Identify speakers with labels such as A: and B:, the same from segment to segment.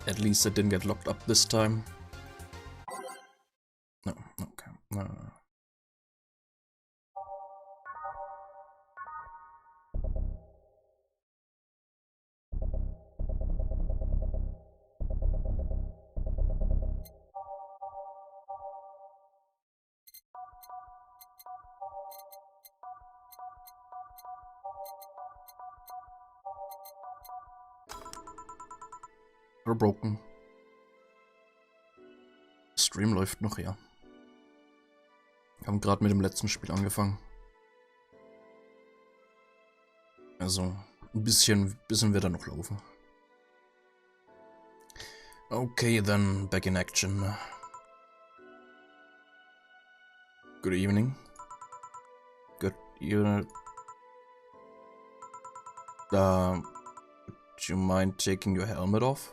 A: At least I didn't get locked up this time. No, okay. No. We're broken. Stream läuft noch, ja. Wir haben gerade mit dem letzten Spiel angefangen. Also, ein bisschen wird er noch laufen. Okay, then back in action. Good evening. Good evening. Would you mind taking your helmet off?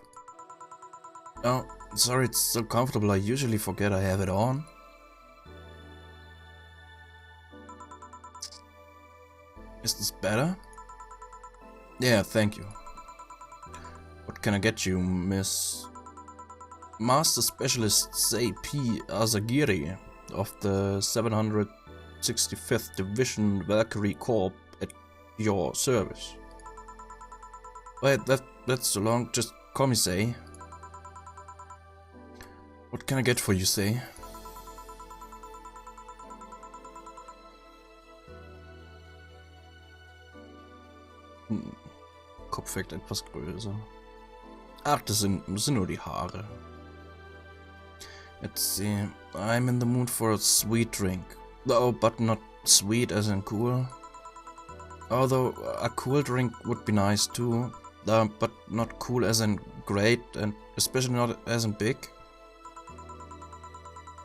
A: Oh, sorry, it's so comfortable. I usually forget I have it on. Is this better? Yeah, thank you. What can I get you, Miss? Master Specialist Say P. Azagiri of the 765th Division Valkyrie Corps at your service. Wait, that's too long. Just call me Say. What can I get for you, Say? Kopf wirkt etwas größer. Ach, das sind nur die Haare. Let's see. I'm in the mood for a sweet drink. Oh, but not sweet as in cool. Although a cool drink would be nice too. But not cool as in great, and especially not as in big.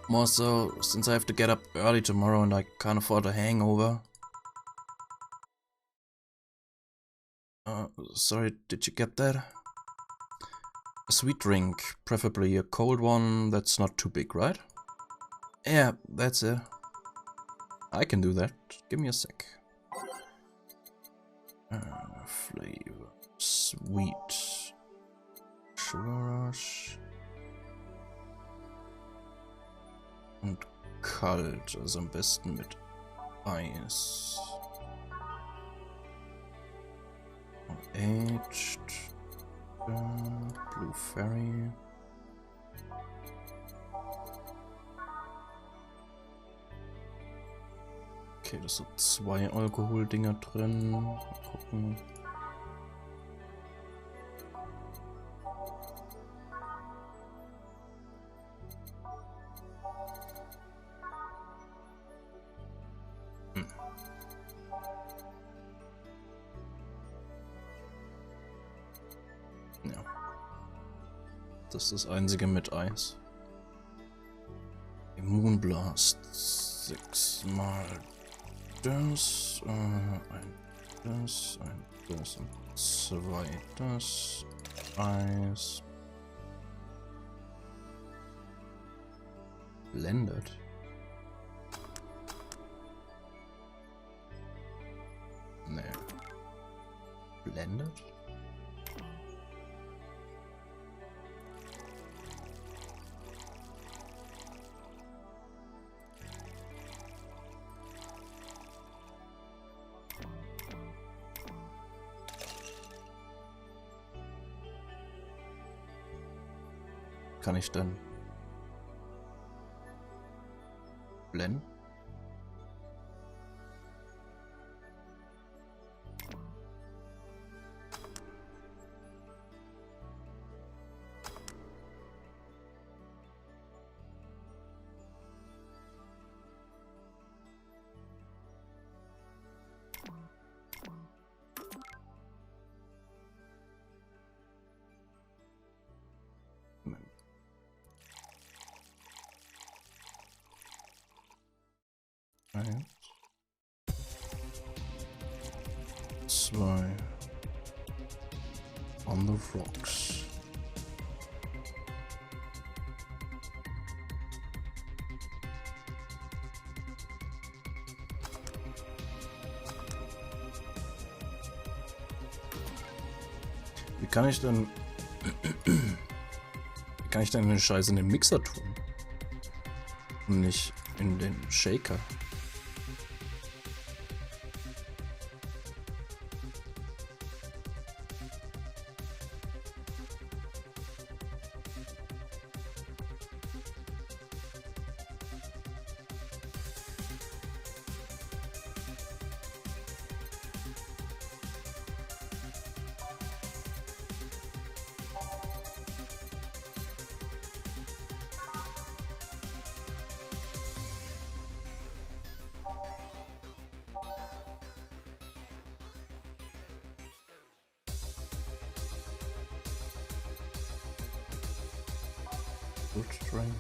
A: More so, since I have to get up early tomorrow and I can't afford a hangover. Sorry, did you get that? A sweet drink, preferably a cold one that's not too big, right? Yeah, that's it. I can do that. Give me a sec. Flavor. Sweet. Sugar Rush. Und kalt, also am besten mit Eis. Aged. Blue Fairy. Okay, das sind 2 Alkoholdinger drin. Mal gucken. Ja. Das ist das einzige mit Eis. Immunblast. 6 mal das. Das und 2 das. Eis. Blendet. Nee. Blendet? Kann ich dann blenden? Eins, 2 on the rocks. Wie kann ich denn... Wie kann ich denn den Scheiß in den Mixer tun? Und nicht in den Shaker? Good drink.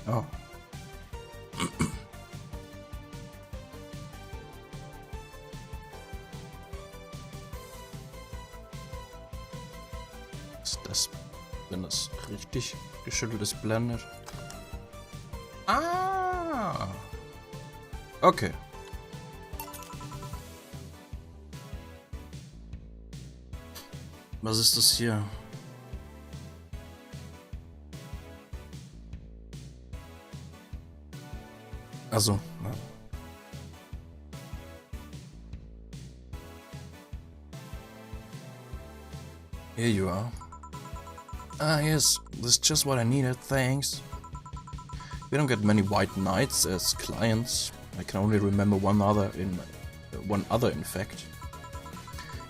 A: Oh. Ist das, wenn das richtig geschüttelt ist, blendet? Ah! Okay. Was ist das hier? Also, here you are. Ah, yes, that's just what I needed, thanks. We don't get many white knights as clients. I can only remember one other, in fact.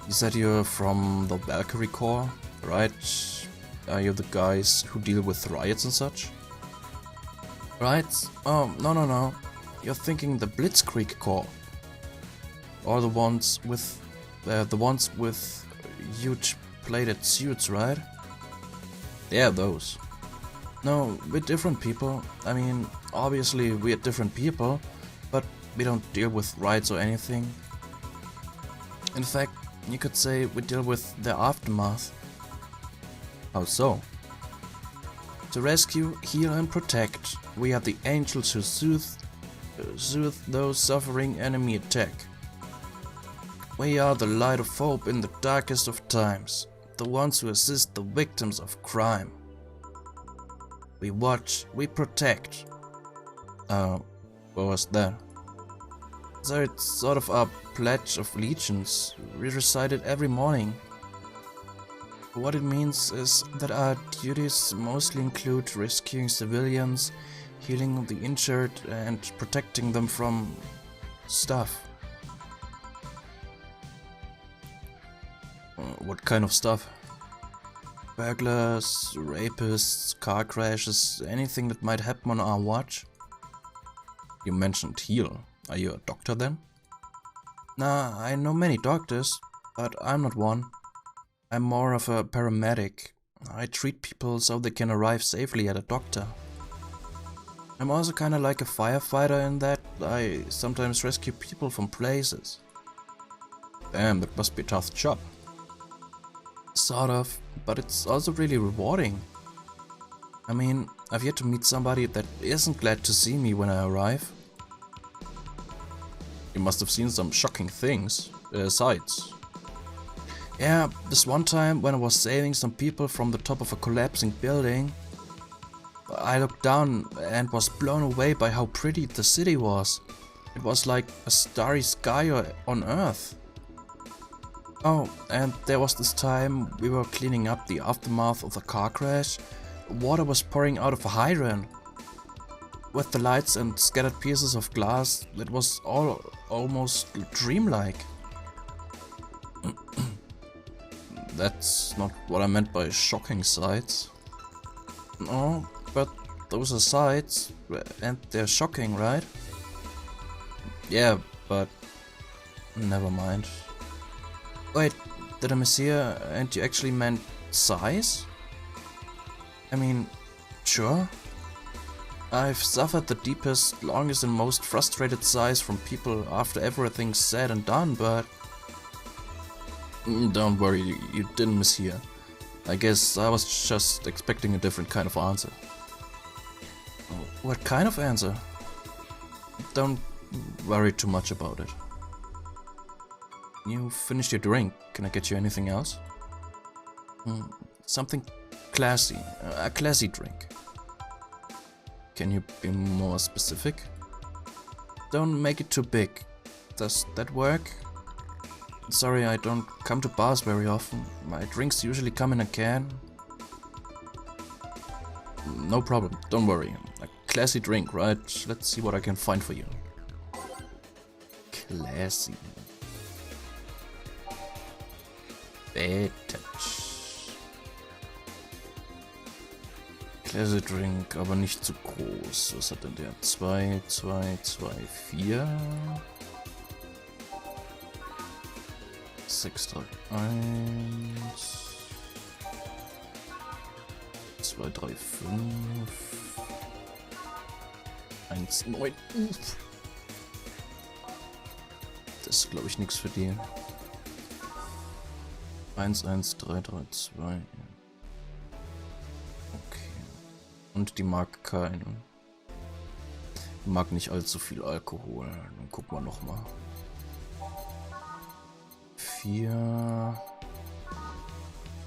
A: You said you're from the Valkyrie Corps, right? Are you the guys who deal with riots and such? Right? Oh, no. You're thinking the Blitzkrieg Corps. Or the ones with huge plated suits, right? Yeah, those. No, we're different people. I mean, obviously we're different people, but we don't deal with riots or anything. In fact, you could say we deal with the aftermath. How so? To rescue, heal and protect, we are the angels who soothe those suffering enemy attack. We are the light of hope in the darkest of times, the ones who assist the victims of crime. We watch, we protect. What was that? So it's sort of our pledge of allegiance. We recite it every morning. What it means is that our duties mostly include rescuing civilians, healing the injured, and protecting them from stuff. What kind of stuff? Burglars, rapists, car crashes, anything that might happen on our watch? You mentioned heal. Are you a doctor then? Nah, I know many doctors, but I'm not one. I'm more of a paramedic. I treat people so they can arrive safely at a doctor. I'm also kinda like a firefighter in that I sometimes rescue people from places. Damn, that must be a tough job. Sort of, but it's also really rewarding. I mean, I've yet to meet somebody that isn't glad to see me when I arrive. You must have seen some shocking things, sights. Yeah, this one time when I was saving some people from the top of a collapsing building, I looked down and was blown away by how pretty the city was. It was like a starry sky on Earth. Oh, and there was this time we were cleaning up the aftermath of the car crash. Water was pouring out of a hydrant. With the lights and scattered pieces of glass, it was all almost dreamlike. That's not what I meant by shocking sights. No, but those are sights, and they're shocking, right? Yeah, but never mind. Wait, did I mishear and you actually meant sighs? I mean, sure. I've suffered the deepest, longest and most frustrated sighs from people after everything's said and done, but... Don't worry, you didn't mishear. I guess I was just expecting a different kind of answer. What kind of answer? Don't worry too much about it. You finished your drink. Can I get you anything else? Something classy. A classy drink. Can you be more specific? Don't make it too big. Does that work? Sorry, I don't come to bars very often. My drinks usually come in a can. No problem, don't worry. A classy drink, right? Let's see what I can find for you. Classy. Bad touch. Classy Drink, aber nicht zu groß. Was hat denn der? 2, 2, 2, 4. 6, 3, 1. 2, 3, 5. 1, 9. Das ist, glaube ich, nichts für die. 1, 1, 3, 3, 2. Und die mag keinen. Die mag nicht allzu viel Alkohol. Dann gucken wir nochmal. 4,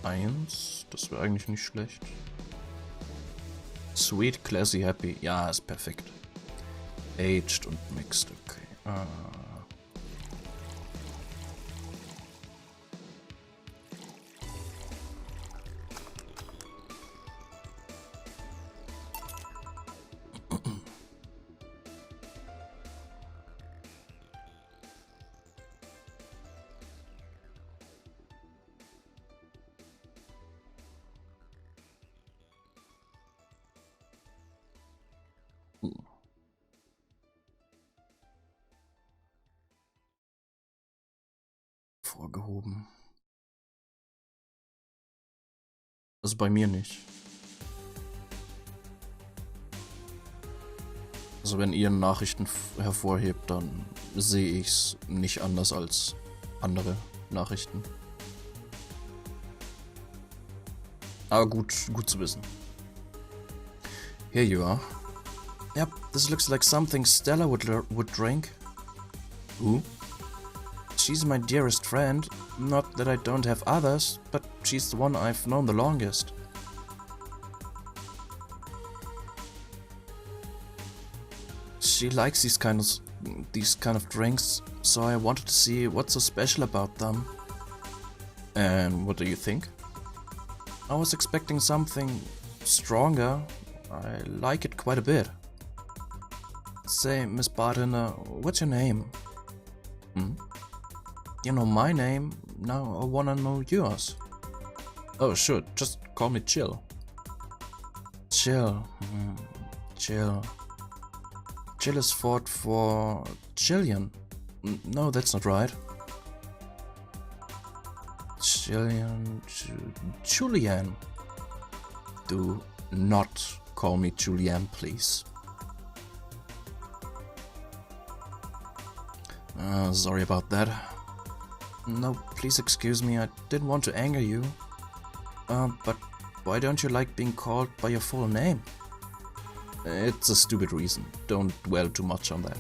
A: 1. Das wäre eigentlich nicht schlecht. Sweet, classy, happy. Ja, ist perfekt. Aged und mixed, okay. Vorgehoben. Also bei mir nicht. Also wenn ihr Nachrichten hervorhebt, dann sehe ich es nicht anders als andere Nachrichten. Aber gut zu wissen. Here you are. Yep, this looks like something Stella would drink. Who? She's my dearest friend. Not that I don't have others, but she's the one I've known the longest. She likes these kind of drinks, so I wanted to see what's so special about them. And what do you think? I was expecting something stronger. I like it quite a bit. Say, Miss Bartender, what's your name? You know my name, now I wanna know yours. Oh sure, just call me Chill. Chill. Chill. Chill is short for Chilean. No, that's not right. Chilean. Julian. Do not call me Julian, please. Sorry about that. No, please excuse me, I didn't want to anger you. But why don't you like being called by your full name? It's a stupid reason. Don't dwell too much on that.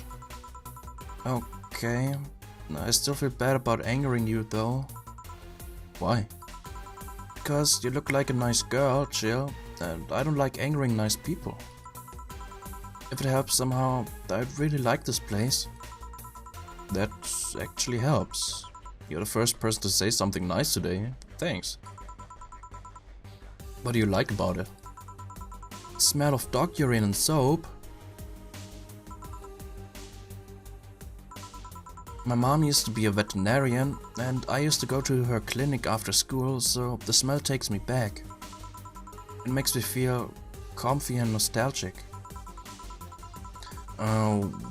A: Okay. I still feel bad about angering you though. Why? Because you look like a nice girl, chill, and I don't like angering nice people. If it helps somehow, I'd really like this place. That actually helps. You're the first person to say something nice today. Thanks. What do you like about it? The smell of dog urine and soap. My mom used to be a veterinarian, and I used to go to her clinic after school, so the smell takes me back. It makes me feel comfy and nostalgic.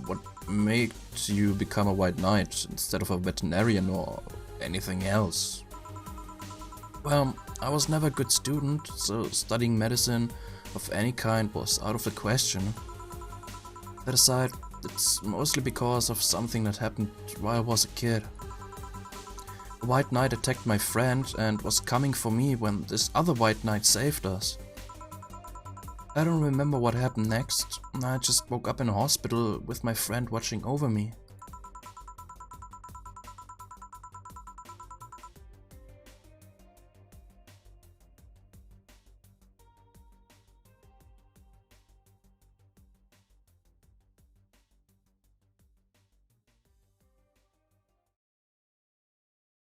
A: What made you become a white knight instead of a veterinarian or anything else? Well, I was never a good student, so studying medicine of any kind was out of the question. That aside, it's mostly because of something that happened while I was a kid. A white knight attacked my friend and was coming for me when this other white knight saved us. I don't remember what happened next. I just woke up in a hospital with my friend watching over me.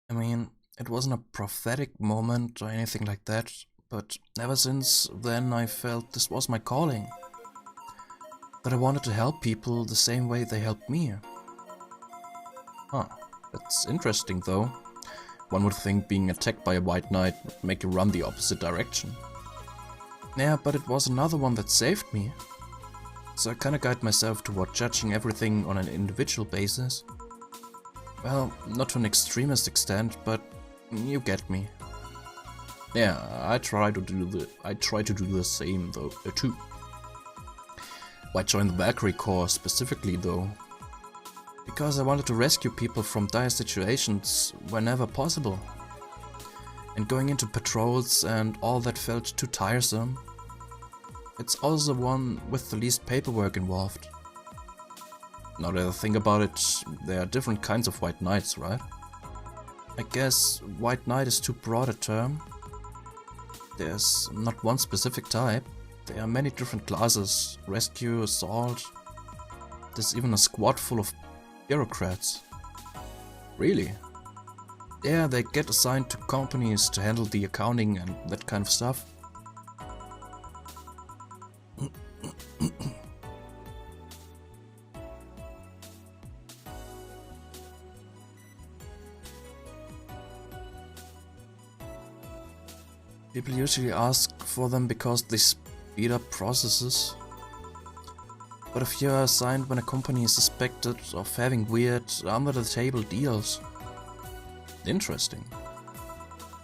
A: I mean, it wasn't a prophetic moment or anything like that, but ever since then I felt this was my calling. That I wanted to help people the same way they helped me. Huh, that's interesting though. One would think being attacked by a white knight would make you run the opposite direction. Yeah, but it was another one that saved me. So I kinda guide myself toward judging everything on an individual basis. Well, not to an extremist extent, but you get me. Yeah, I try to do the same though too. Why join the Valkyrie Corps specifically though? Because I wanted to rescue people from dire situations whenever possible. And going into patrols and all that felt too tiresome. It's also the one with the least paperwork involved. Now that I think about it, there are different kinds of white knights, right? I guess white knight is too broad a term. There's not one specific type. There are many different classes: rescue, assault. There's even a squad full of bureaucrats. Really? Yeah, they get assigned to companies to handle the accounting and that kind of stuff. People usually ask for them because they speed up processes. But if you are assigned when a company is suspected of having weird, under-the-table deals. Interesting.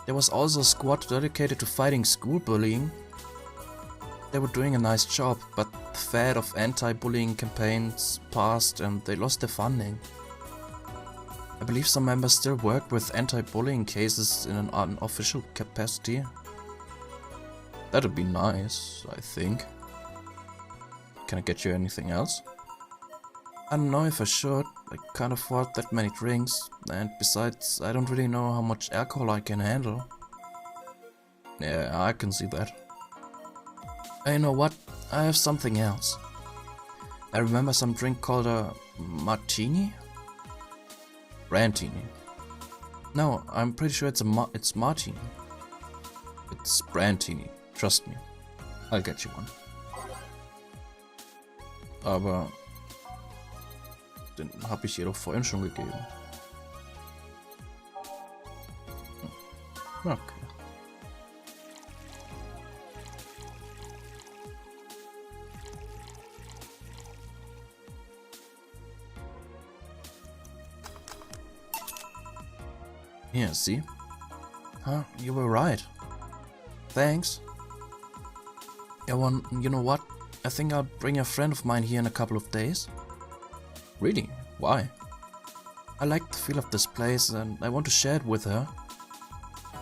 A: There was also a squad dedicated to fighting school bullying. They were doing a nice job, but the fad of anti-bullying campaigns passed and they lost their funding. I believe some members still work with anti-bullying cases in an unofficial capacity. That'd be nice, I think. Can I get you anything else? I don't know if I should. I can't afford that many drinks, and besides, I don't really know how much alcohol I can handle. Yeah, I can see that. You know what? I have something else. I remember some drink called a martini? Brandtini. No, I'm pretty sure it's martini. It's Brandtini. Trust me, I'll get you one. Aber den habe ich jedoch vorhin schon gegeben. Okay. Yeah, see? Huh, you were right. Thanks. Yeah, well, you know what? I think I'll bring a friend of mine here in a couple of days. Really? Why? I like the feel of this place and I want to share it with her.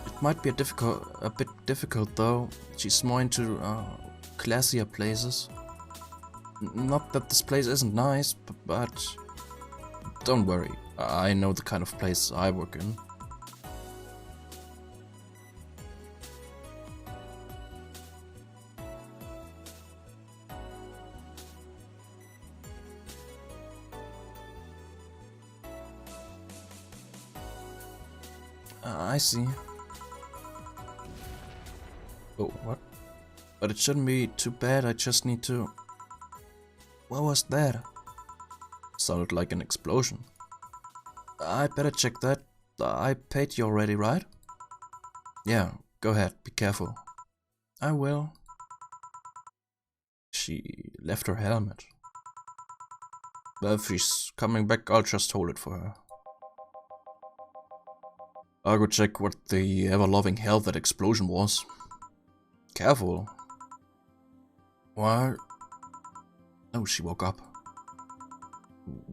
A: It might be a bit difficult though. She's more into classier places. Not that this place isn't nice, but don't worry. I know the kind of place I work in. I see. Oh, what? But it shouldn't be too bad, I just need to... What was that? Sounded like an explosion. I better check that. I paid you already, right? Yeah, go ahead, be careful. I will. She left her helmet. Well, if she's coming back, I'll just hold it for her. I'll go check what the ever-loving hell that explosion was. Careful. What? Oh, she woke up.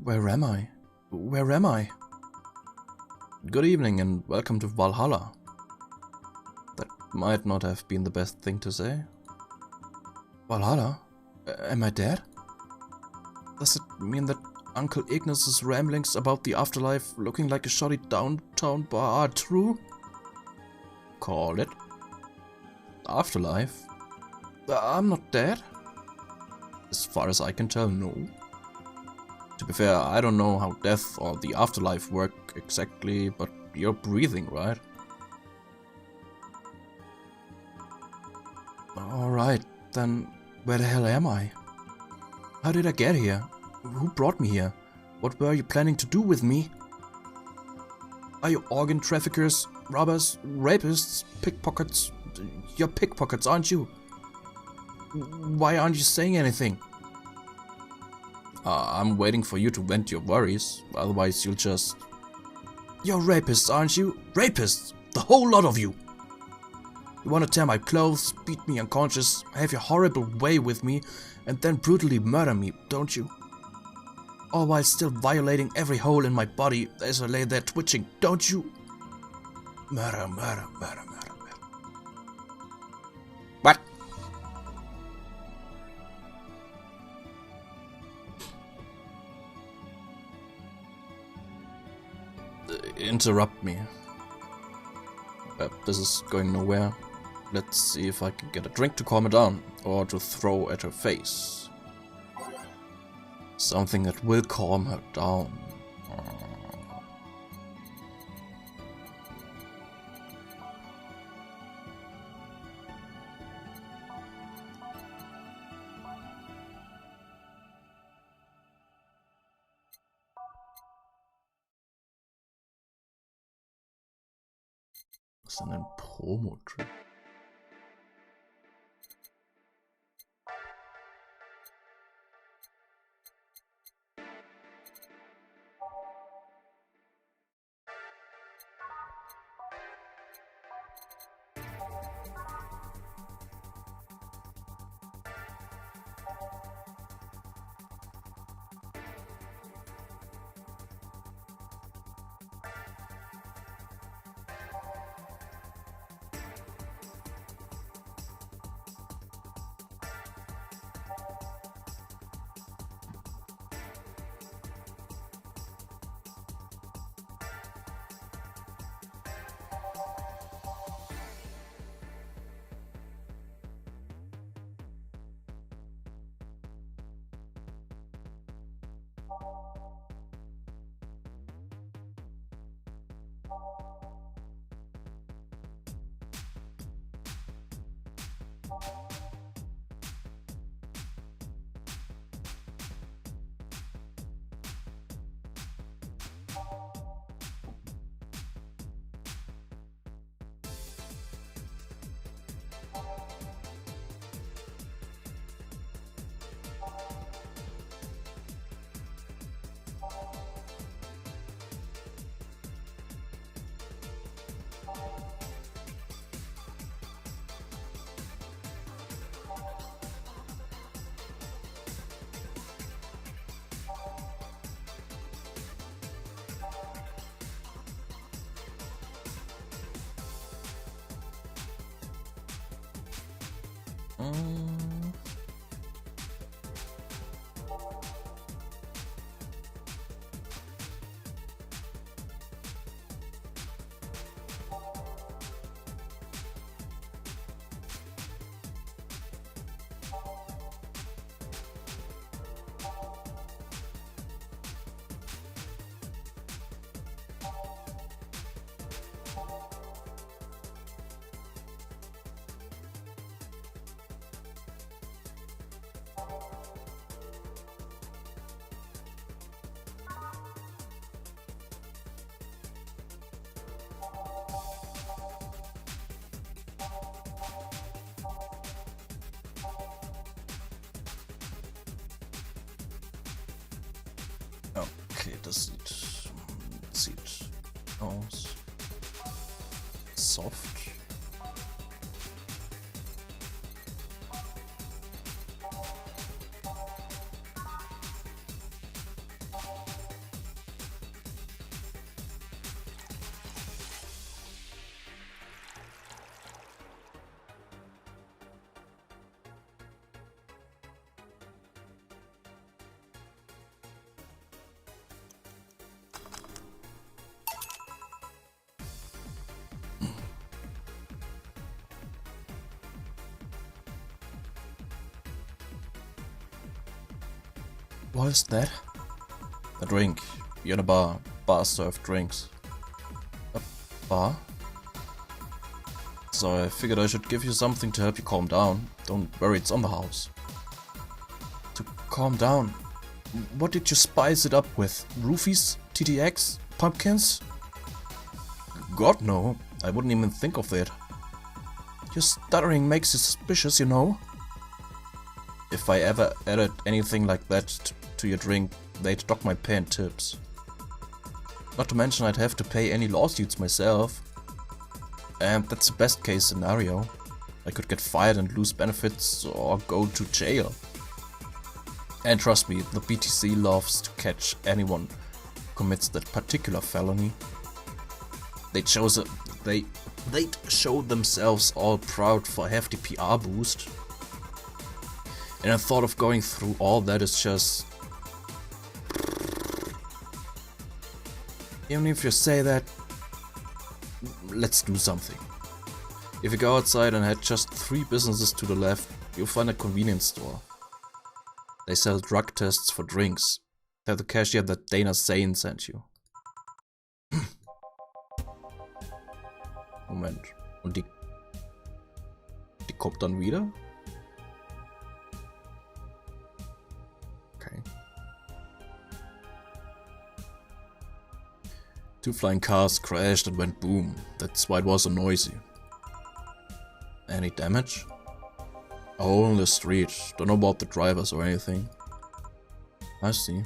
A: Where am I? Where am I? Good evening and welcome to Valhalla. That might not have been the best thing to say. Valhalla? Am I dead? Does it mean that Uncle Ignis's ramblings about the afterlife looking like a shoddy downtown bar are true? Call it. Afterlife? I'm not dead? As far as I can tell, no. To be fair, I don't know how death or the afterlife work exactly, but you're breathing, right? Alright, then where the hell am I? How did I get here? Who brought me here? What were you planning to do with me? Are you organ traffickers, robbers, rapists, pickpockets? You're pickpockets, aren't you? Why aren't you saying anything? I'm waiting for you to vent your worries, otherwise you'll just... You're rapists, aren't you? Rapists! The whole lot of you! You wanna tear my clothes, beat me unconscious, have your horrible way with me, and then brutally murder me, don't you? All while still violating every hole in my body as I lay there twitching, don't you? Murder, murder, murder, murder, murder. What? Interrupt me. This is going nowhere. Let's see if I can get a drink to calm her down, or to throw at her face. Something that will calm her down. Was ist denn ein Promo-Trip? Okay, das sieht aus. Soft. What is that? A drink. You're in a bar. Bars serve drinks. A bar? So I figured I should give you something to help you calm down. Don't worry, it's on the house. To calm down? What did you spice it up with? Roofies? TTX? Pumpkins? God no, I wouldn't even think of it. Your stuttering makes you suspicious, you know? If I ever added anything like that to your drink, they'd dock my pay and tips. Not to mention I'd have to pay any lawsuits myself. And that's the best case scenario. I could get fired and lose benefits or go to jail. And trust me, the BTC loves to catch anyone who commits that particular felony. They'd show themselves all proud for a hefty PR boost. And the thought of going through all that is just... Even if you say that, let's do something. If you go outside and head just 3 businesses to the left, you'll find a convenience store. They sell drug tests for drinks. Tell the cashier that Dana Sane sent you. Moment. Und die kommt dann wieder? Okay. 2 flying cars crashed and went boom. That's why it was so noisy. Any damage? A hole in the street. Don't know about the drivers or anything. I see.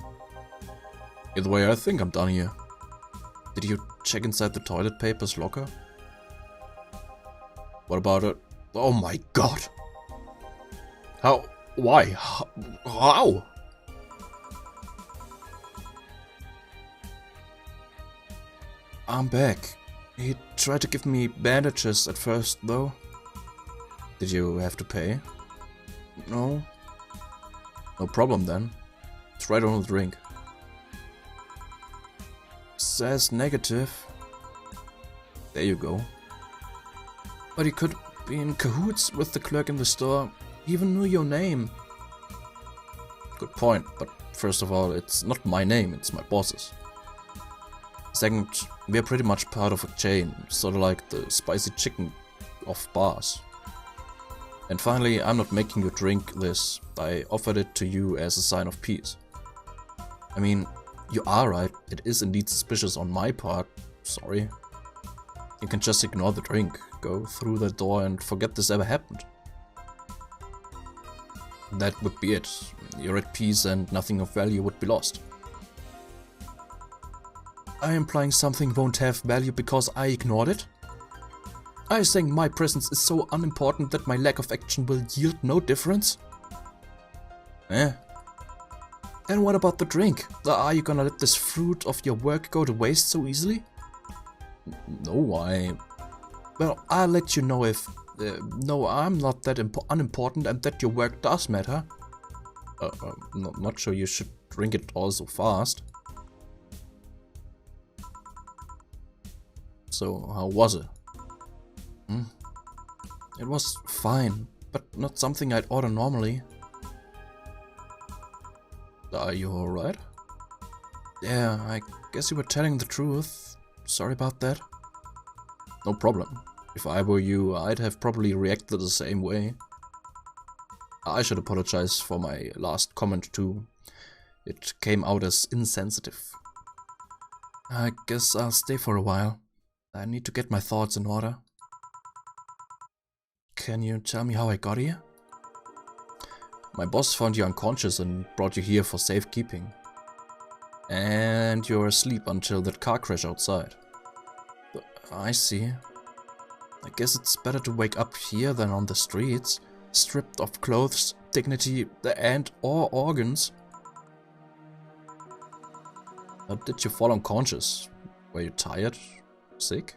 A: Either way, I think I'm done here. Did you check inside the toilet paper's locker? What about it? Oh my god! How? Why? How? I'm back. He tried to give me bandages at first, though. Did you have to pay? No. No problem then. It's right on the drink. Says negative. There you go. But he could be in cahoots with the clerk in the store. He even knew your name. Good point, but first of all, it's not my name, it's my boss's. Second, we're pretty much part of a chain, sort of like the spicy chicken of bars. And finally, I'm not making you drink this. I offered it to you as a sign of peace. I mean, you are right, it is indeed suspicious on my part. Sorry. You can just ignore the drink, go through the door and forget this ever happened. That would be it. You're at peace and nothing of value would be lost. Are you implying something won't have value because I ignored it? Are you saying my presence is so unimportant that my lack of action will yield no difference? Eh. And what about the drink? Are you gonna let this fruit of your work go to waste so easily? No, Well, I'll let you know if No, I'm not that unimportant, and that your work does matter. Not sure you should drink it all so fast. So, how was it? It was fine, but not something I'd order normally. Are you alright? Yeah, I guess you were telling the truth. Sorry about that. No problem. If I were you, I'd have probably reacted the same way. I should apologize for my last comment too. It came out as insensitive. I guess I'll stay for a while. I need to get my thoughts in order. Can you tell me how I got here? My boss found you unconscious and brought you here for safekeeping. And you're asleep until that car crash outside. I see. I guess it's better to wake up here than on the streets, stripped of clothes, dignity, and/or organs. How did you fall unconscious? Were you tired? Sick?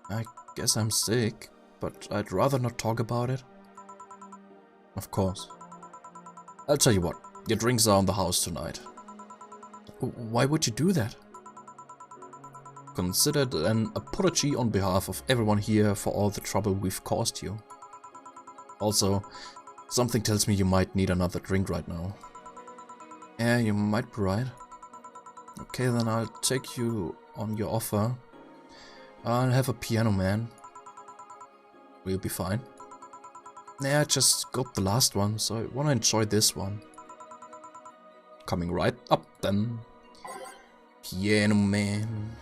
A: I guess I'm sick, but I'd rather not talk about it. Of course. I'll tell you what, your drinks are on the house tonight. Why would you do that? Consider it an apology on behalf of everyone here for all the trouble we've caused you. Also, something tells me you might need another drink right now. Yeah, you might be right. Okay, then I'll take you on your offer. I'll have a piano man. Will you be fine? Yeah, I just got the last one, so I wanna enjoy this one. Coming right up then. Piano man.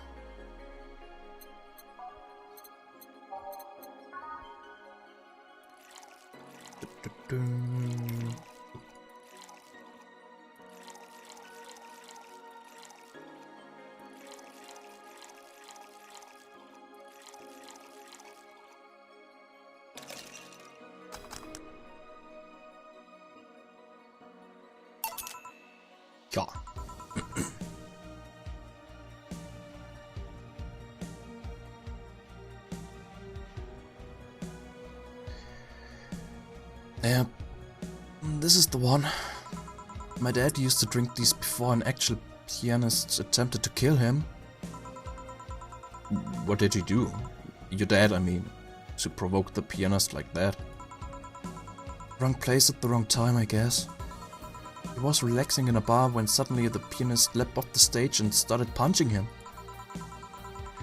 A: Ja. Yeah, this is the one. My dad used to drink these before an actual pianist attempted to kill him. What did he do? Your dad, I mean, to provoke the pianist like that. Wrong place at the wrong time, I guess. He was relaxing in a bar when suddenly the pianist leapt off the stage and started punching him.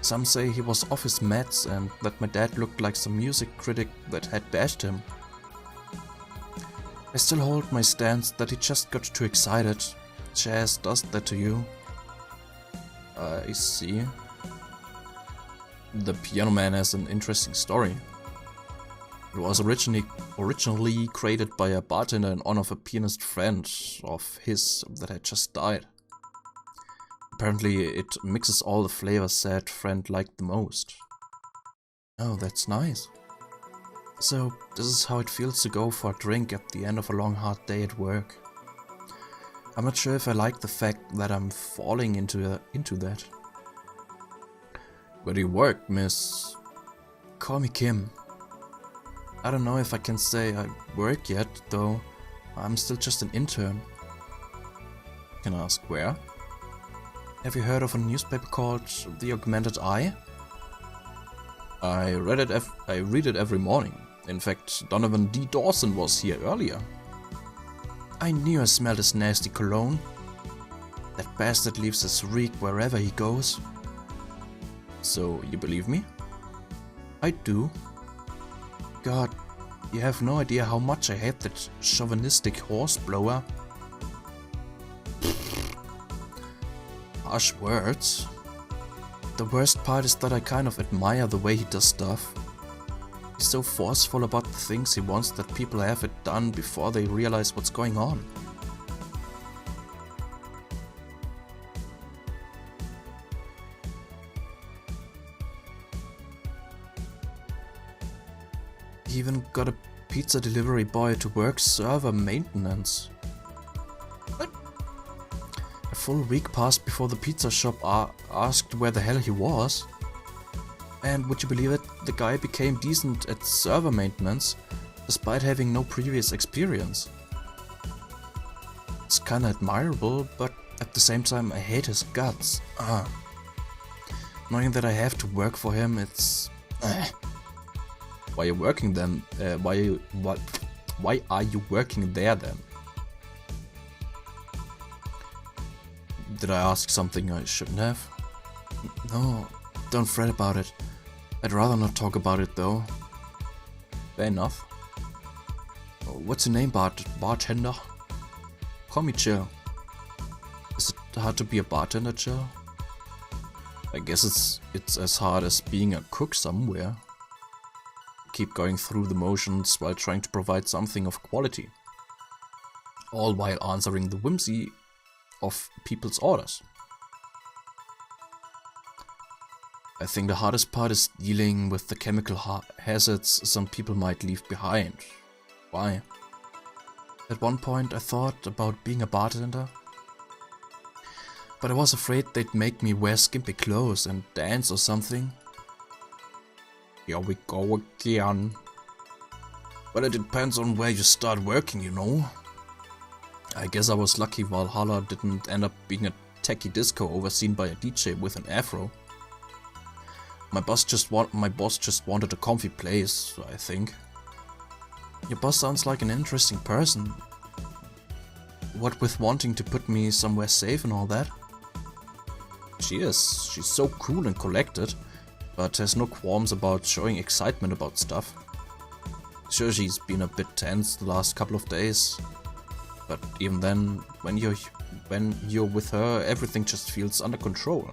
A: Some say he was off his meds and that my dad looked like some music critic that had bashed him. I still hold my stance that he just got too excited. Jazz does that to you. I see. The Piano Man has an interesting story. It was originally created by a bartender in honor of a pianist friend of his that had just died. Apparently it mixes all the flavors that friend liked the most. Oh, that's nice. So, this is how it feels to go for a drink at the end of a long hard day at work. I'm not sure if I like the fact that I'm falling into that. Where do you work, miss? Call me Kim. I don't know if I can say I work yet, though. I'm still just an intern. Can I ask where? Have you heard of a newspaper called The Augmented Eye? I read it every morning. In fact, Donovan D. Dawson was here earlier. I knew I smelled his nasty cologne. That bastard leaves his reek wherever he goes. So, you believe me? I do. God, you have no idea how much I hate that chauvinistic horseblower. Harsh words. The worst part is that I kind of admire the way he does stuff. He's so forceful about the things he wants that people have it done before they realize what's going on. He even got a pizza delivery boy to work server maintenance. What? A full week passed before the pizza shop asked where the hell he was. And would you believe it, the guy became decent at server maintenance despite having no previous experience. It's kinda admirable, but at the same time I hate his guts. Knowing that I have to work for him, it's... Why are you working then? Why are you working there then? Did I ask something I shouldn't have? No, don't fret about it. I'd rather not talk about it though. Fair enough. What's your name, bartender? Call me Chill. Is it hard to be a bartender, Chill? I guess it's as hard as being a cook somewhere. Keep going through the motions while trying to provide something of quality. All while answering the whimsy of people's orders. I think the hardest part is dealing with the chemical hazards some people might leave behind. Why? At one point I thought about being a bartender, but I was afraid they'd make me wear skimpy clothes and dance or something. Here we go again. But it depends on where you start working, you know. I guess I was lucky Valhalla didn't end up being a techie disco overseen by a DJ with an afro. My boss just wanted a comfy place, I think. Your boss sounds like an interesting person. What with wanting to put me somewhere safe and all that? She is. She's so cool and collected, but has no qualms about showing excitement about stuff. Sure, she's been a bit tense the last couple of days, but even then, when you're with her, everything just feels under control.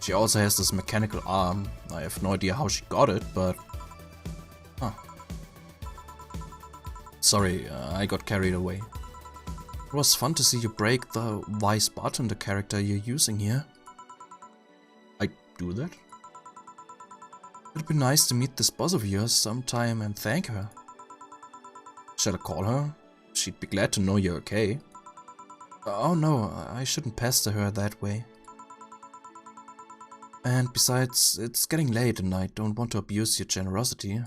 A: She also has this mechanical arm. I have no idea how she got it, but... Sorry, I got carried away. It was fun to see you break the wise bartender character you're using here. I do that? It'd be nice to meet this boss of yours sometime and thank her. Shall I call her? She'd be glad to know you're okay. Oh no, I shouldn't pester her that way. And besides, it's getting late and I don't want to abuse your generosity. You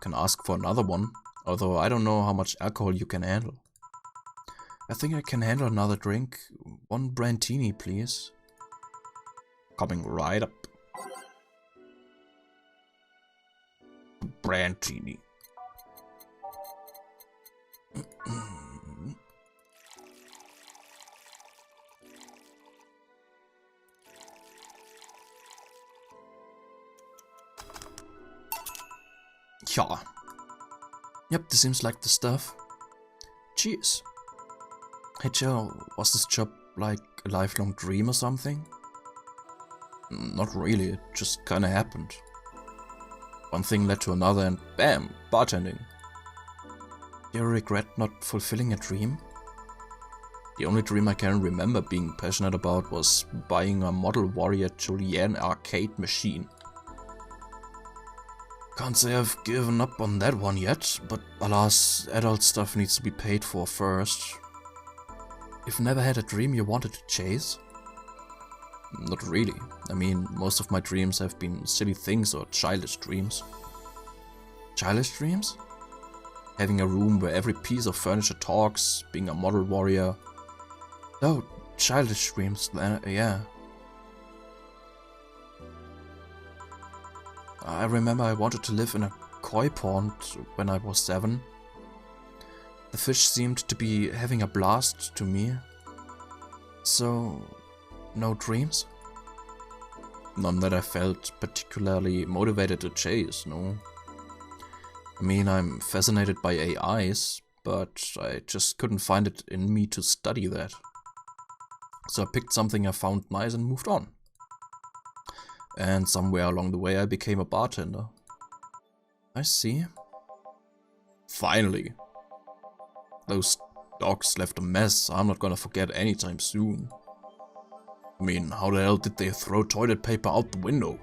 A: can ask for another one, although I don't know how much alcohol you can handle. I think I can handle another drink. One brandini, please. Coming right up. Brandini. Yeah. Yep, this seems like the stuff. Cheers. Hey Joe, was this job like a lifelong dream or something? Not really, it just kinda happened. One thing led to another and bam, bartending. Do you regret not fulfilling a dream? The only dream I can remember being passionate about was buying a Model Warrior Julienne arcade machine. Can't say I've given up on that one yet, but alas, adult stuff needs to be paid for first. You've never had a dream you wanted to chase? Not really. I mean, most of my dreams have been silly things or childish dreams. Childish dreams? Having a room where every piece of furniture talks, being a model warrior. Oh, childish dreams, yeah. I remember I wanted to live in a koi pond when I was 7. The fish seemed to be having a blast to me. So, no dreams? None that I felt particularly motivated to chase, no. I mean, I'm fascinated by AIs, but I just couldn't find it in me to study that. So I picked something I found nice and moved on. And somewhere along the way I became a bartender. I see. Finally. Those dogs left a mess I'm not gonna forget anytime soon. I mean, how the hell did they throw toilet paper out the window?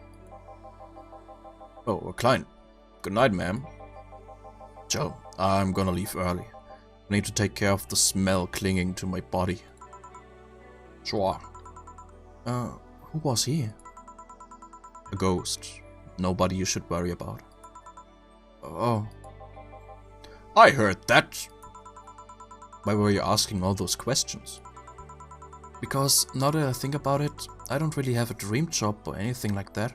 A: Oh, a client. Good night, ma'am. Joe, I'm gonna leave early. I need to take care of the smell clinging to my body. Sure. Who was he? A ghost. Nobody you should worry about. Oh. I heard that! Why were you asking all those questions? Because now that I think about it, I don't really have a dream job or anything like that.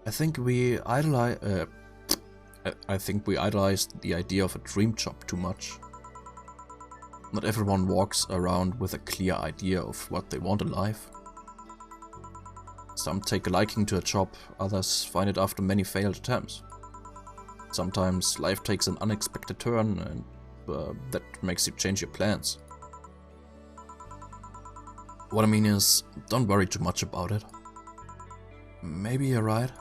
A: I think we idolized the idea of a dream job too much. Not everyone walks around with a clear idea of what they want in life. Some take a liking to a job, others find it after many failed attempts. Sometimes life takes an unexpected turn and that makes you change your plans. What I mean is, don't worry too much about it. Maybe you're right.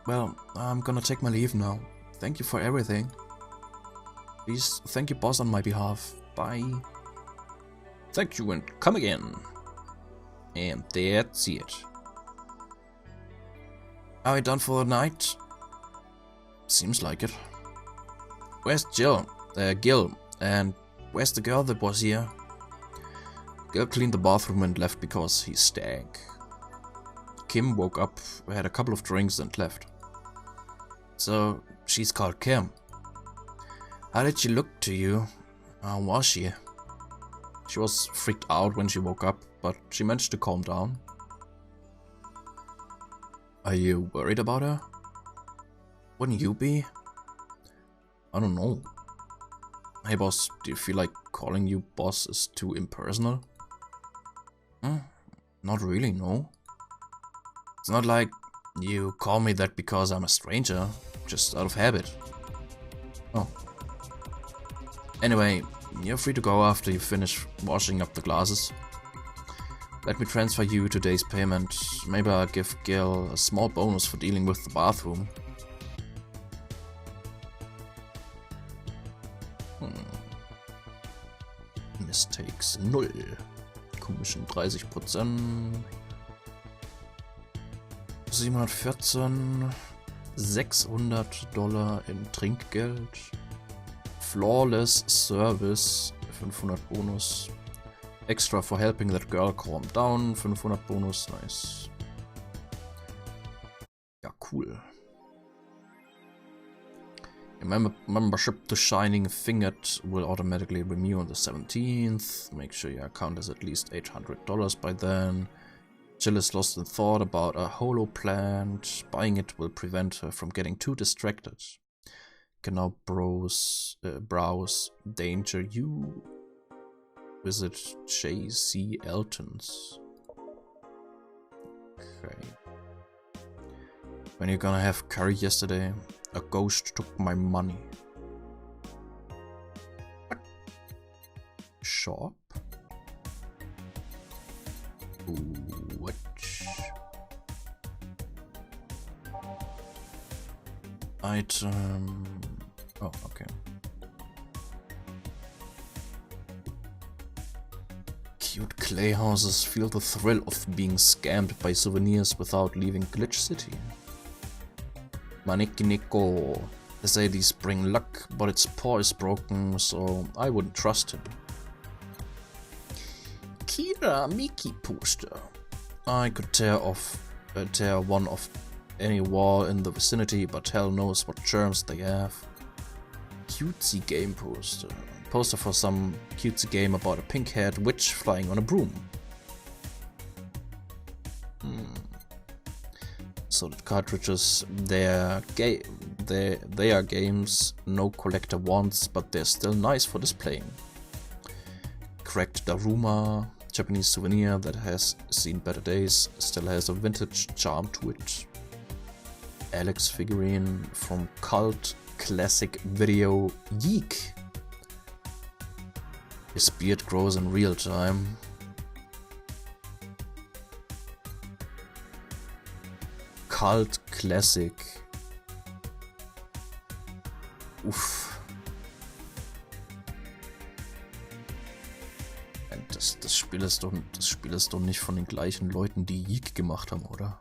A: Well, I'm gonna take my leave now. Thank you for everything. Please thank your boss on my behalf. Bye. Thank you and come again. And that's it. Are we done for the night? Seems like it. Where's Gil? And where's the girl that was here? Gil cleaned the bathroom and left because he stank. Kim woke up, had a couple of drinks and left. So, she's called Kim. How did she look to you? How was she? She was freaked out when she woke up, but she managed to calm down. Are you worried about her? Wouldn't you be? I don't know. Hey boss, do you feel like calling you boss is too impersonal? Not really, no. It's not like you call me that because I'm a stranger, just out of habit. Oh. Anyway, you're free to go after you finish washing up the glasses. Let me transfer you today's payment. Maybe I'll give Gil a small bonus for dealing with the bathroom. Mistakes 0. Commission 30%. 714. $600 in Trinkgeld. Flawless Service 500 Bonus. Extra for helping that girl calm down 500 Bonus. Nice. Ja, cool. Membership to Shining Fingered will automatically renew on the 17th. Make sure your account is at least $800 by then. Jill is lost in thought about a holo plant. Buying it will prevent her from getting too distracted. Can now browse Danger You. Visit J.C. Elton's. Okay. When you gonna have curry yesterday? A ghost took my money. What? Shop? What? Item... Oh, okay. Cute clay houses feel the thrill of being scammed by souvenirs without leaving Glitch City. Manikiniko. They say these bring luck, but its paw is broken, so I wouldn't trust him. Kira Miki poster. I could tear one off any wall in the vicinity, but hell knows what germs they have. Cutesy game poster. Poster for some cutesy game about a pink-haired witch flying on a broom. Solid cartridges. They are games no collector wants, but they're still nice for displaying. Cracked Daruma. Japanese souvenir that has seen better days, still has a vintage charm to it. Alex figurine from cult classic video Yeek. His beard grows in real time. Cult classic. Uff. Das Spiel ist doch nicht von den gleichen Leuten, die Yeek gemacht haben, oder?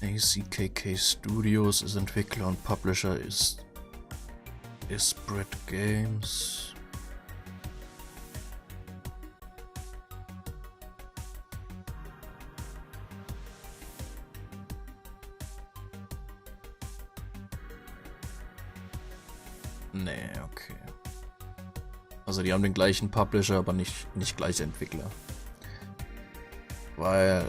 A: ACKK Studios ist Entwickler und Publisher ist Spread Games. Nee, okay. Also die haben den gleichen Publisher, aber nicht gleiche Entwickler. Weil,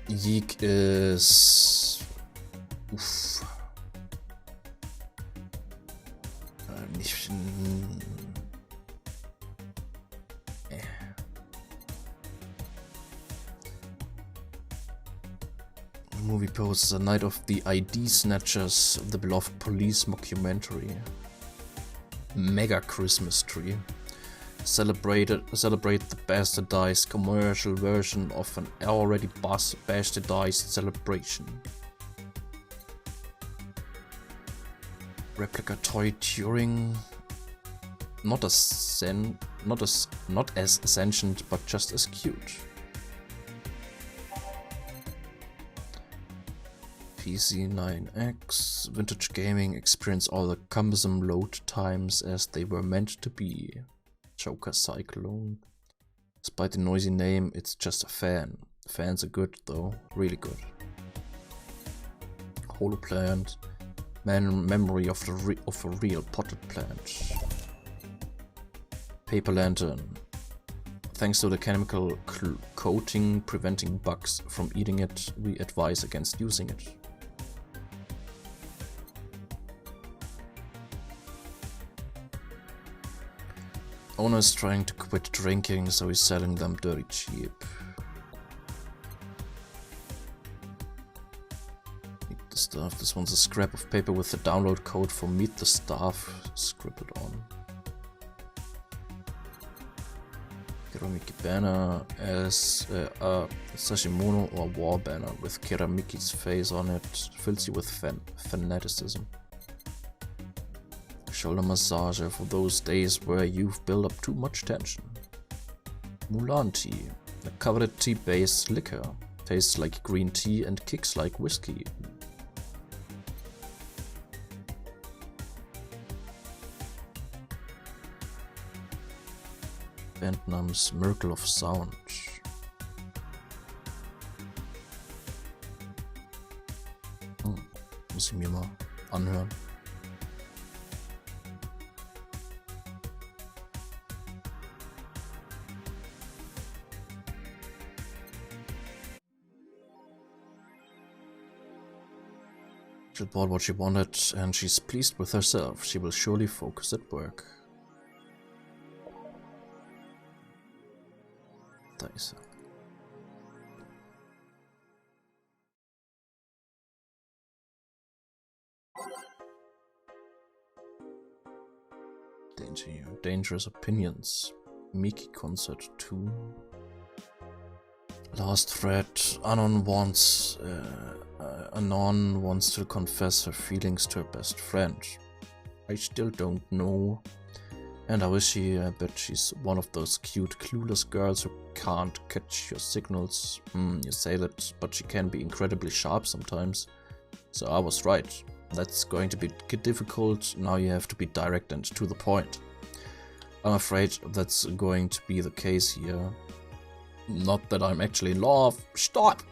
A: Yeek ist, nicht, Movie posts The Night of the ID Snatchers, the beloved police mockumentary. Mega Christmas tree. Celebrate the bastardized commercial version of an already bastardized celebration. Replica toy Turing. Not as sentient, but just as cute. PC 9X, vintage gaming, experience all the cumbersome load times as they were meant to be. Joker Cyclone. Despite the noisy name, it's just a fan. Fans are good though, really good. Holoplant, memory of a real potted plant. Paper lantern. Thanks to the chemical coating preventing bugs from eating it, we advise against using it. Owner is trying to quit drinking, so he's selling them dirty cheap. Meet the Staff. This one's a scrap of paper with the download code for Meet the Staff scribbled on. Keramiki banner as a Sashimono or war banner with Keramiki's face on it fills you with fanaticism. Shoulder massager for those days where you've built up too much tension. Mulan tea, a coveted tea-based liquor, tastes like green tea and kicks like whiskey. Vietnam's Miracle of Sound. Muss ich mir mal anhören. She bought what she wanted and she's pleased with herself. She will surely focus at work. Da ist er. Dangerous Opinions. Miki Concert 2. Last thread. Anon wants to confess her feelings to her best friend. I still don't know. And how is she? I bet she's one of those cute, clueless girls who can't catch your signals. You say that, but she can be incredibly sharp sometimes. So I was right. That's going to be difficult. Now you have to be direct and to the point. I'm afraid that's going to be the case here. Not that I'm actually in love. Stop!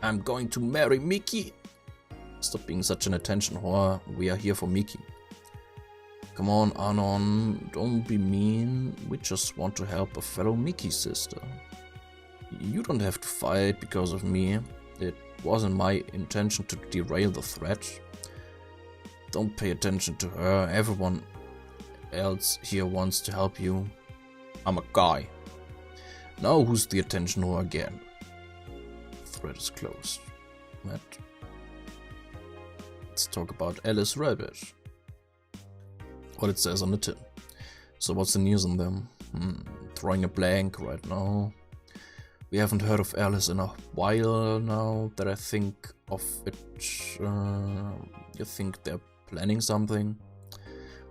A: I'm going to marry Miki. Stop being such an attention whore. We are here for Miki. Come on, Anon, don't be mean. We just want to help a fellow Miki sister. You don't have to fight because of me. It wasn't my intention to derail the threat. Don't pay attention to her. Everyone else here wants to help you. I'm a guy. Now who's the attention whore again? Thread is closed. Matt. Let's talk about Alice Rabbit. What it says on the tin. So what's the news on them? Drawing a blank right now. We haven't heard of Alice in a while now that I think of it. You think they're planning something?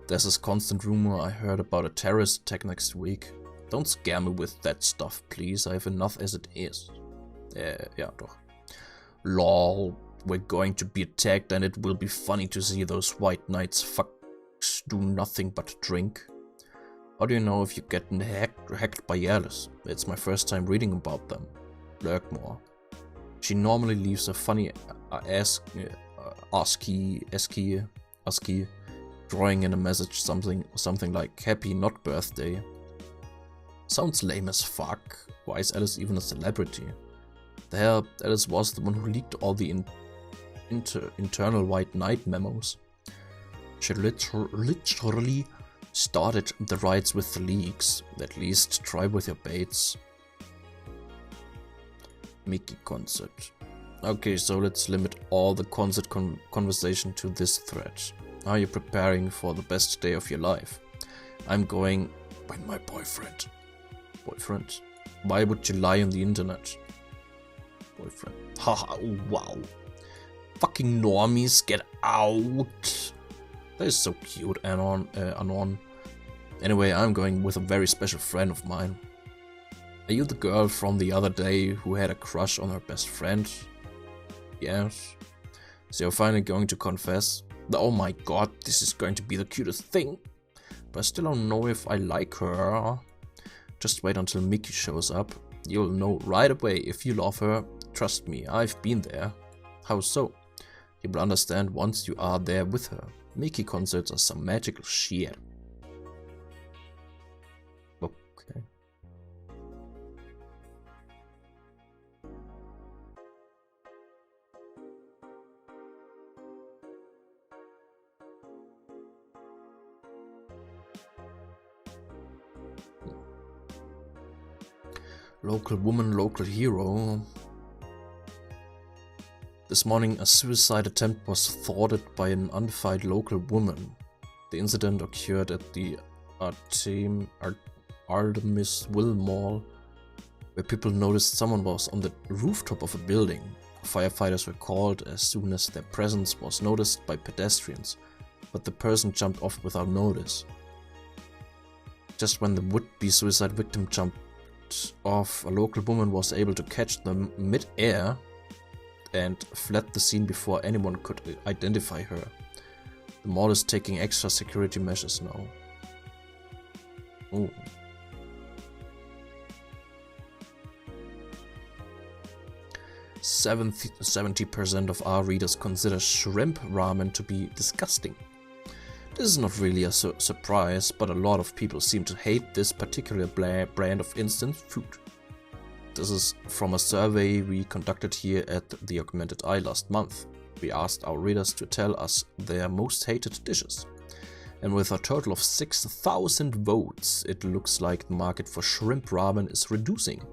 A: There's this constant rumor I heard about a terrorist attack next week. Don't scare me with that stuff, please. I have enough as it is. Ja, doch. Lol, we're going to be attacked and it will be funny to see those white knights fucks do nothing but drink. How do you know if you're getting hacked by Alice? It's my first time reading about them. Lurkmore. She normally leaves a funny ASCII drawing in a message something like happy not birthday. Sounds lame as fuck. Why is Alice even a celebrity? The hell, Alice was the one who leaked all the internal White Knight memos. She literally started the riots with the leaks. At least try with your baits. Mickey concert. Okay, so let's limit all the concert conversation to this thread. Are you preparing for the best day of your life? I'm going with my boyfriend. Boyfriend? Why would you lie on the internet? Boyfriend. Haha, wow. Fucking normies, get out. That is so cute, Anon. Anyway, I'm going with a very special friend of mine. Are you the girl from the other day who had a crush on her best friend? Yes. So you're finally going to confess? Oh my god, this is going to be the cutest thing. But I still don't know if I like her. Just wait until Mickey shows up. You'll know right away if you love her. Trust me, I've been there. How so? You will understand once you are there with her. Mickey concerts are some magical shit. Okay. Local woman, local hero. This morning, a suicide attempt was thwarted by an undefined local woman. The incident occurred at the Artemisville Mall, where people noticed someone was on the rooftop of a building. Firefighters were called as soon as their presence was noticed by pedestrians, but the person jumped off without notice. Just when the would-be suicide victim jumped off, a local woman was able to catch them mid-air and fled the scene before anyone could identify her. The mall is taking extra security measures now. Oh. "70% of our readers consider shrimp ramen to be disgusting. This is not really a surprise, but a lot of people seem to hate this particular brand of instant food. This is from a survey we conducted here at the Augmented Eye last month. We asked our readers to tell us their most hated dishes. And with a total of 6,000 votes, it looks like the market for shrimp ramen is reducing.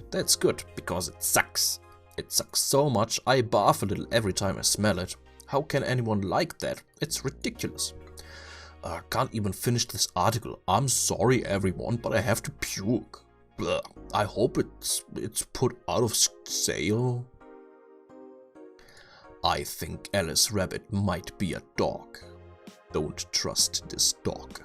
A: That's good, because it sucks. It sucks so much I barf a little every time I smell it. How can anyone like that? It's ridiculous. I can't even finish this article. I'm sorry everyone, but I have to puke. Blah. I hope it's put out of sale. I think Alice Rabbit might be a dog. Don't trust this dog."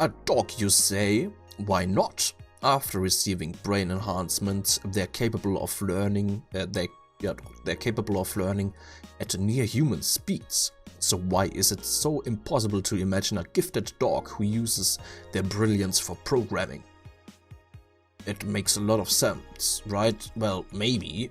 A: A dog, you say? Why not? After receiving brain enhancements, they're capable of learning. They're capable of learning at near human speeds. So why is it so impossible to imagine a gifted dog who uses their brilliance for programming? It makes a lot of sense, right? Well, maybe.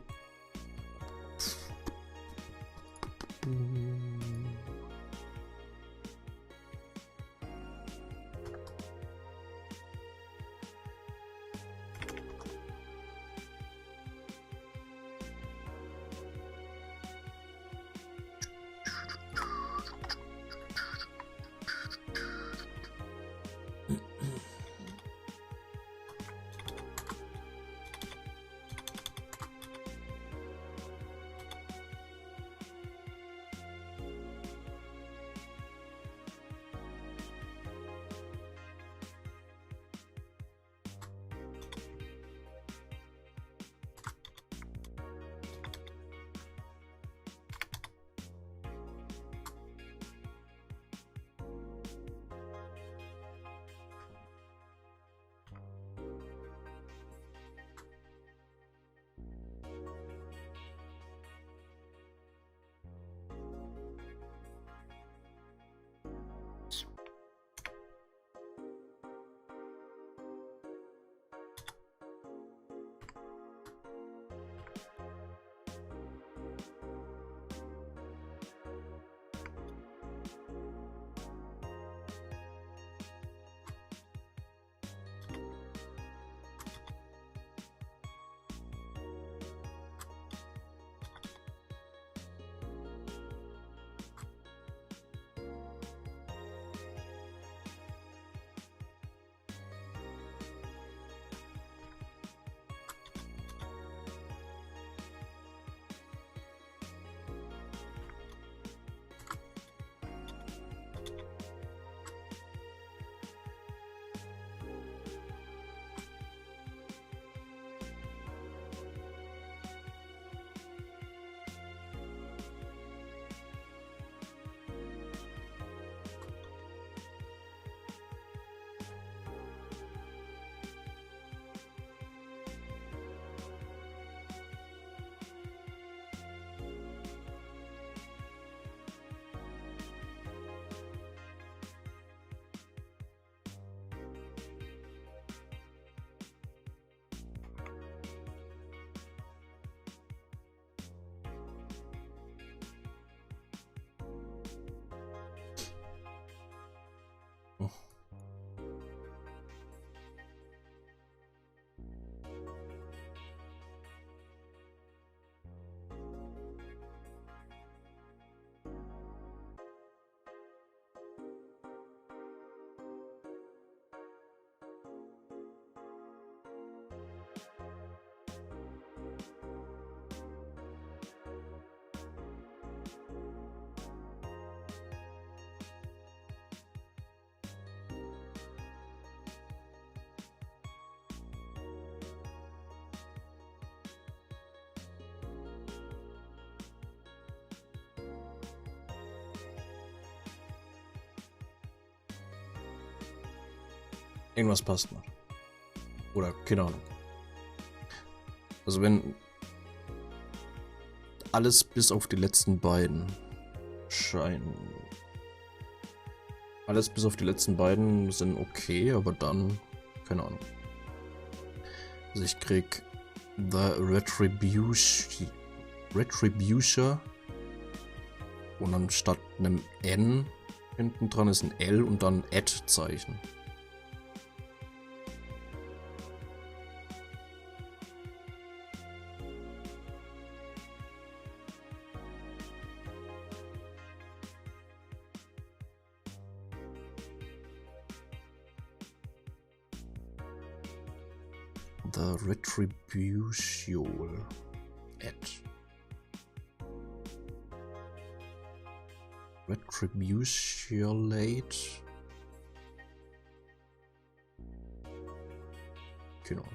A: Irgendwas passt nicht. Oder keine Ahnung. Also wenn alles bis auf die letzten beiden alles bis auf die letzten beiden sind okay, aber dann, keine Ahnung. Also ich krieg The Retribution und dann statt einem N hinten dran ist ein L und dann Add-Zeichen. The Retribution. Retributionate. Genau.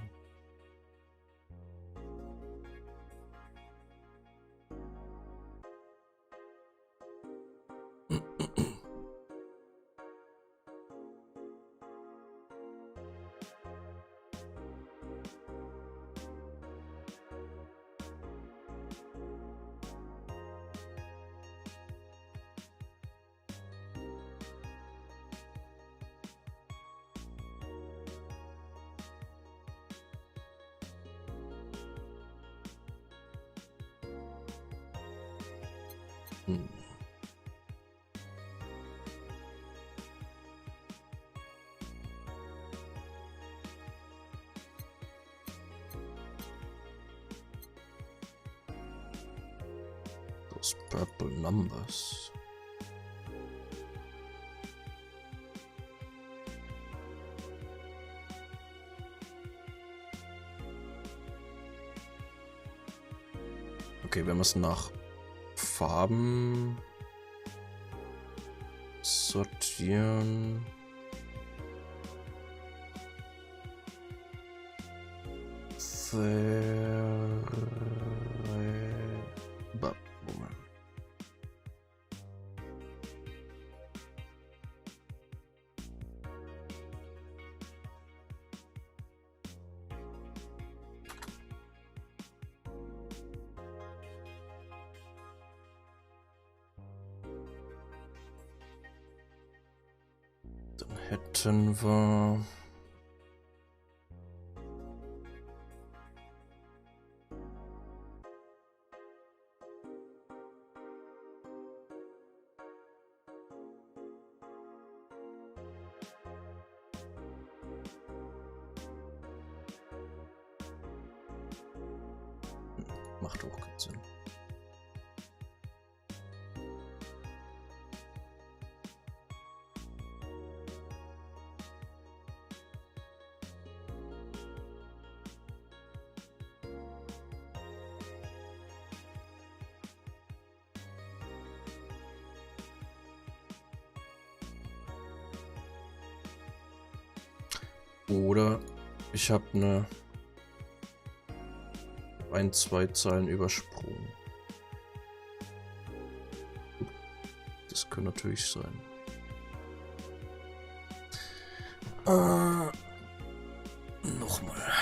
A: Those purple numbers. Okay, wenn wir es nach Farben sortieren. Moment. Dann hätten wir macht auch keinen Sinn. Oder ich habe zwei Zeilen übersprungen. Das könnte natürlich sein. Nochmal.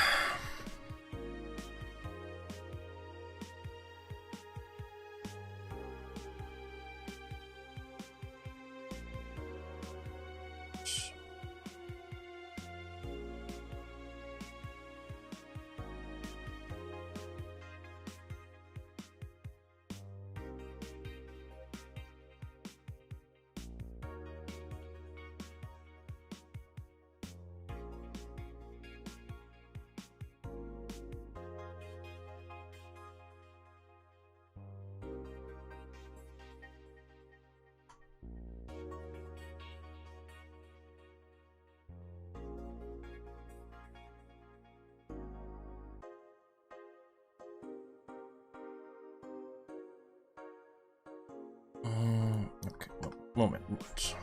A: Okay, Moment.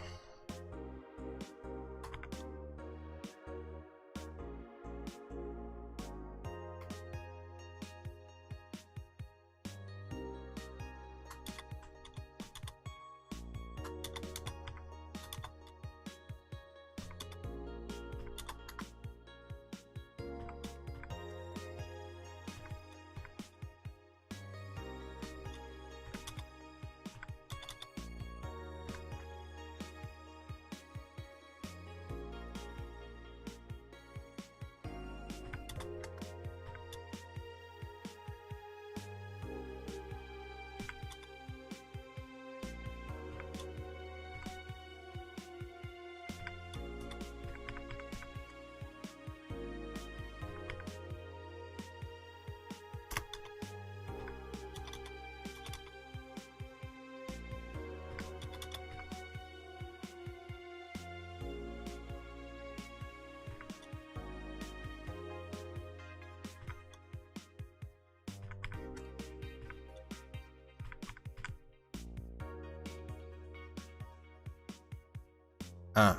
A: Ah.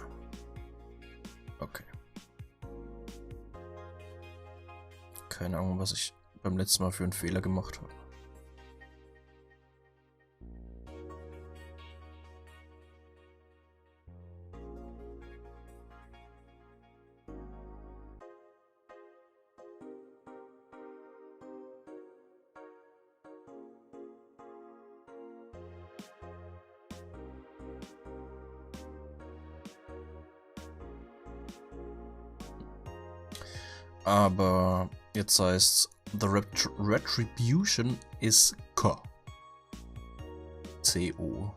A: Okay. Keine Ahnung, was ich beim letzten Mal für einen Fehler gemacht habe. Aber jetzt heißt the retribution is C-O.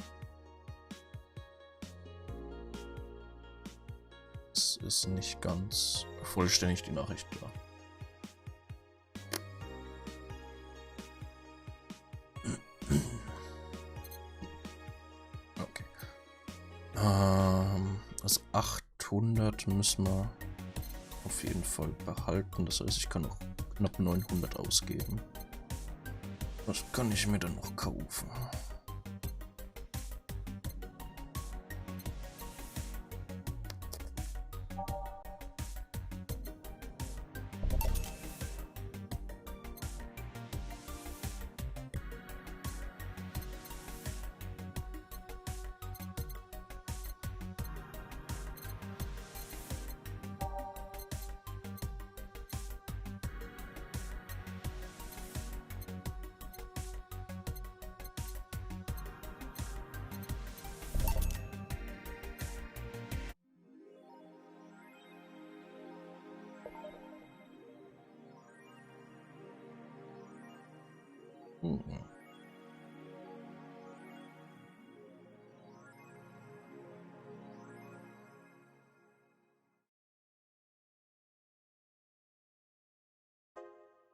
A: Es ist nicht ganz vollständig die Nachricht klar. Okay. Also 800 müssen wir auf jeden Fall behalten. Das heißt, ich kann noch knapp 900 ausgeben. Was kann ich mir dann noch kaufen?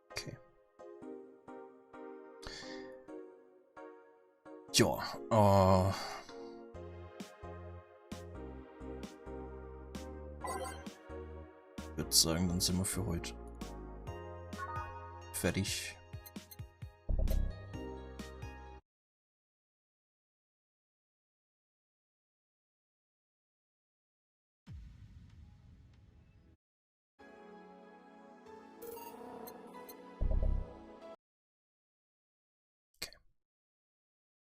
A: Okay. Ja, ich würde sagen, dann sind wir für heute fertig.